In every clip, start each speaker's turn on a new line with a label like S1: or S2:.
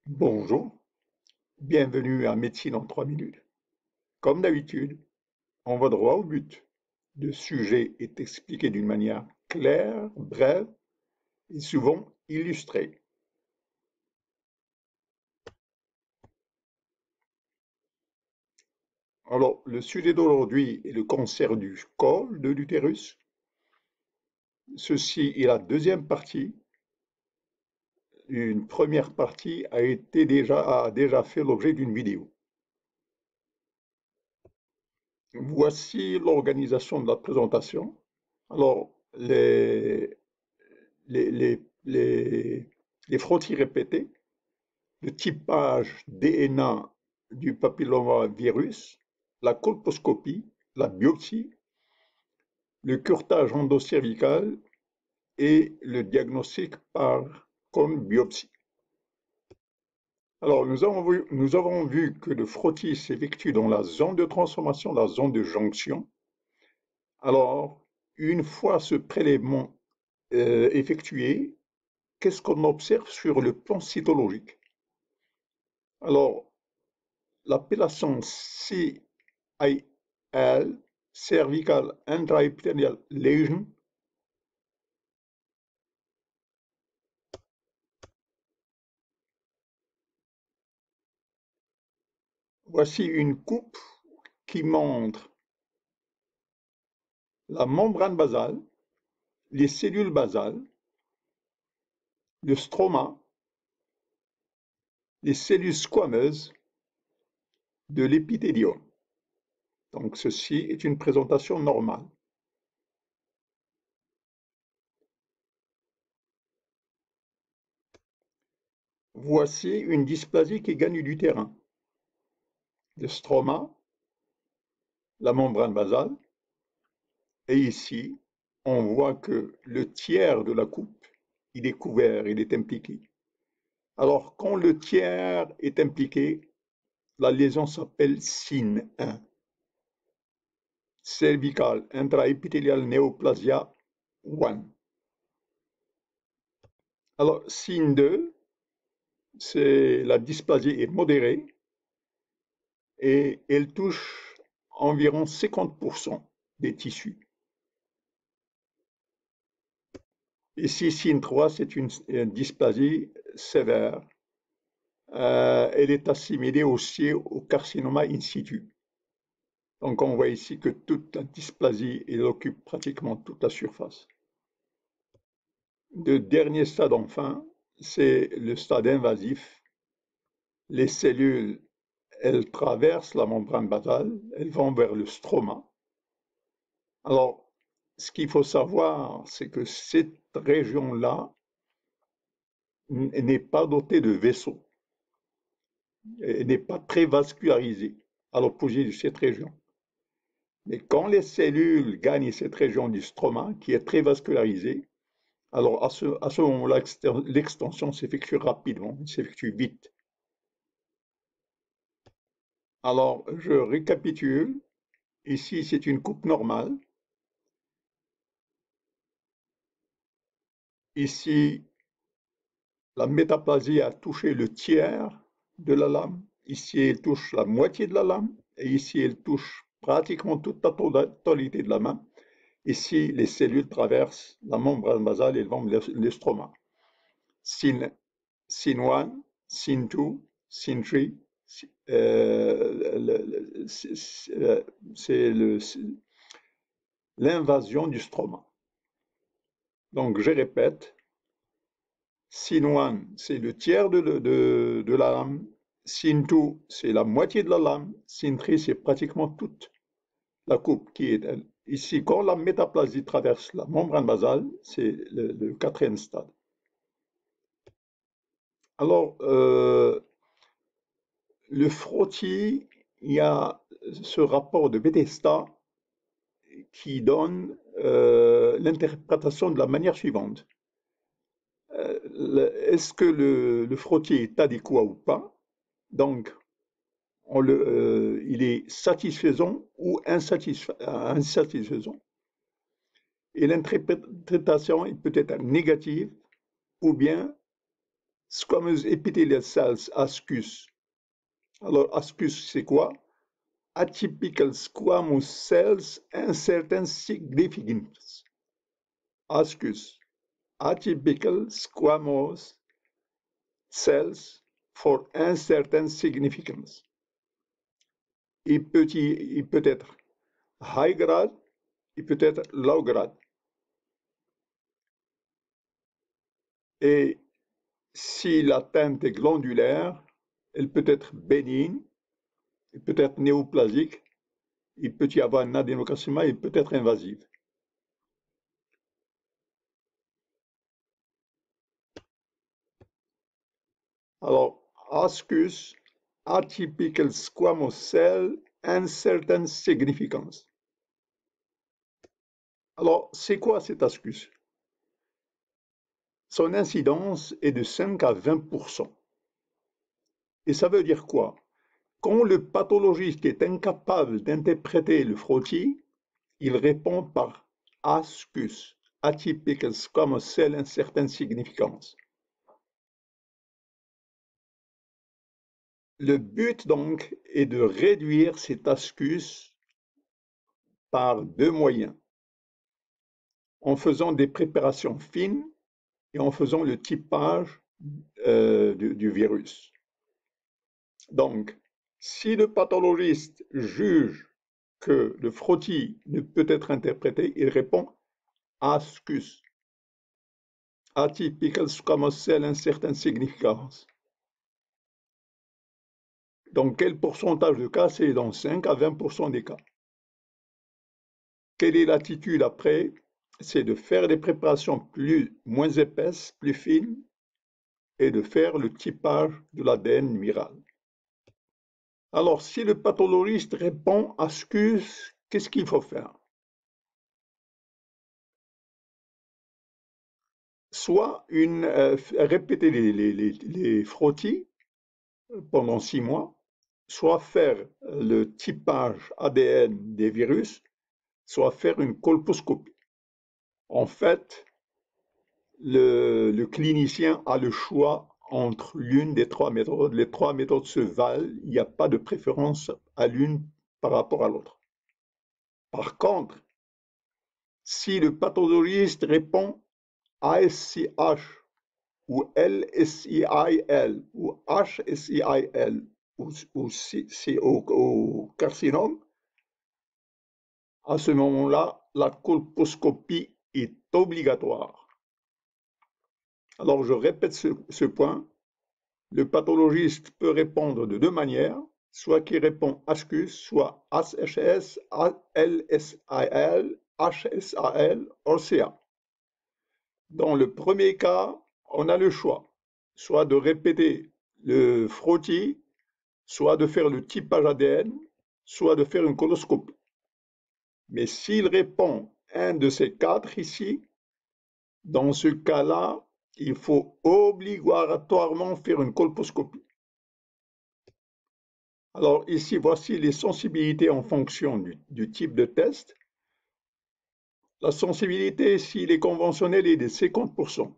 S1: Bonjour, bienvenue à Médecine en 3 minutes. Comme d'habitude, on va droit au but. Le sujet est expliqué d'une manière claire, brève et souvent illustrée. Alors, le sujet d'aujourd'hui est le cancer du col de l'utérus. Ceci est la deuxième partie. Une première partie a déjà fait l'objet d'une vidéo. Voici l'organisation de la présentation. Alors, les, les, les, les frottis répétés, le typage DNA du papillomavirus, la colposcopie, la biopsie, le curetage endocervical et le diagnostic par comme biopsie. Alors, nous avons vu que le frottis s'effectue dans la zone de transformation, la zone de jonction. Alors, une fois ce prélèvement effectué, qu'est-ce qu'on observe sur le plan cytologique? Alors, l'appellation CIL, Cervical Intraepithelial Lesion, voici une coupe qui montre la membrane basale, les cellules basales, le stroma, les cellules squameuses de l'épithélium. Donc ceci est une présentation normale. Voici une dysplasie qui gagne du terrain. Le stroma, la membrane basale, et ici, on voit que le tiers de la coupe, il est couvert, il est impliqué. Alors, quand le tiers est impliqué, la lésion s'appelle SIN 1, Cervical Intraepithelial Neoplasia 1. Alors, SIN 2, c'est la dysplasie est modérée et elle touche environ 50% des tissus. Ici, SIN 3, c'est une dysplasie sévère. Elle est assimilée aussi au carcinoma in situ. Donc on voit ici que toute la dysplasie, elle occupe pratiquement toute la surface. Le dernier stade enfin, c'est le stade invasif. Les cellules, elles traversent la membrane basale, elles vont vers le stroma. Alors, ce qu'il faut savoir, c'est que cette région-là n'est pas dotée de vaisseaux, elle n'est pas très vascularisée à l'opposé de cette région. Mais quand les cellules gagnent cette région du stroma, qui est très vascularisée, alors à ce moment-là, l'extension s'effectue rapidement, s'effectue vite. Alors, je récapitule. Ici, c'est une coupe normale. Ici, la métaplasie a touché le tiers de la lame. Ici, elle touche la moitié de la lame. Et ici, elle touche pratiquement toute la totalité de la main. Ici, les cellules traversent la membrane basale et vont vers l'estroma. Sin, sin 1, sin 2, sin 3, c'est l'invasion du stroma. Donc, je répète, sin 1, c'est le tiers de la lame. Sin 2, c'est la moitié de la lame. Sin 3, c'est pratiquement toute la coupe qui est ici. Quand la métaplasie traverse la membrane basale, c'est le quatrième stade. Alors, le frottis, il y a ce rapport de Bethesda qui donne l'interprétation de la manière suivante. Est-ce que le frottis est adéquat ou pas? Donc, il est satisfaisant ou insatisfaisant. Et l'interprétation peut être négative ou bien Squamous epithelial cells, ASCUS. Alors, ASCUS, c'est quoi? Atypical squamous cells, uncertain significance. ASCUS, atypical squamous cells for uncertain significance. Il peut être high grade, il peut être low grade. Et si l'atteinte est glandulaire, elle peut être bénigne, elle peut être néoplasique, il peut y avoir un adénocarcinome, il peut être invasive. Alors, ASCUS, atypical squamous cell, uncertain significance. Alors, c'est quoi cet ASCUS? Son incidence est de 5 à 20%. Et ça veut dire quoi? Quand le pathologiste est incapable d'interpréter le frottis, il répond par ASCUS, atypical squamous cell, uncertain significance. Le but donc est de réduire cet ASCUS par deux moyens, en faisant des préparations fines et en faisant le typage du virus. Donc, si le pathologiste juge que le frottis ne peut être interprété, il répond ASCUS, atypical squamous cell, uncertain significance. Donc, quel pourcentage de cas? C'est dans 5 à 20% des cas. Quelle est l'attitude après? C'est de faire des préparations moins épaisses, plus fines, et de faire le typage de l'ADN viral. Alors, si le pathologiste répond ASCUS, qu'est-ce qu'il faut faire? Soit répéter les frottis pendant 6 mois, soit faire le typage ADN des virus, soit faire une colposcopie. En fait, le clinicien a le choix entre l'une des trois méthodes. Les trois méthodes se valent, il n'y a pas de préférence à l'une par rapport à l'autre. Par contre, si le pathologiste répond ASCH ou LSIIL ou HSIIL ou au carcinome, à ce moment-là, la colposcopie est obligatoire. Alors, je répète ce point. Le pathologiste peut répondre de deux manières, soit qui répond ASCUS, soit HHS, LSIL, HSAL, OCA. Dans le premier cas, on a le choix, soit de répéter le frottis, soit de faire le typage ADN, soit de faire une coloscopie. Mais s'il répond un de ces quatre ici, dans ce cas-là, il faut obligatoirement faire une colposcopie. Alors ici, voici les sensibilités en fonction du type de test. La sensibilité, s'il est conventionnel, est de 50%.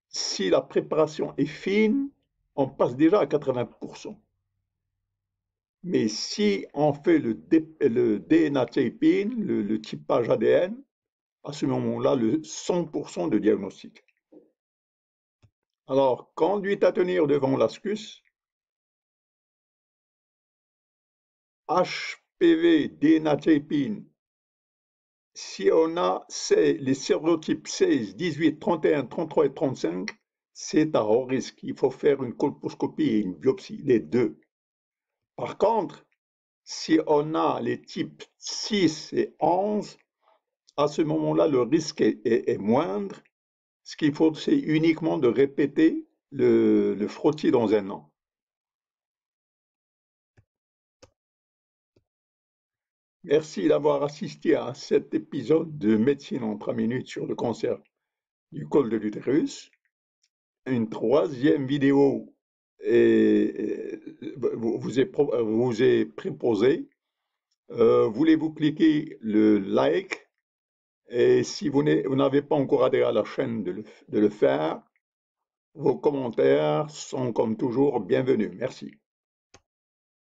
S1: Si la préparation est fine, on passe déjà à 80%. Mais si on fait le DNA taping, le typage ADN, à ce moment-là, le 100% de diagnostic. Alors, conduite à tenir devant l'ASCUS, HPV DNA taping, si on a les sérotypes 16, 18, 31, 33 et 35, c'est à haut risque. Il faut faire une colposcopie et une biopsie, les deux. Par contre, si on a les types 6 et 11, à ce moment-là, le risque est moindre. Ce qu'il faut, c'est uniquement de répéter le frottis dans un an. Merci d'avoir assisté à cet épisode de Médecine en 3 minutes sur le cancer du col de l'utérus. Une troisième vidéo vous est proposée. Voulez-vous cliquer le like? Et si vous n'avez pas encore adhéré à la chaîne, de le faire. Vos commentaires sont comme toujours bienvenus. Merci.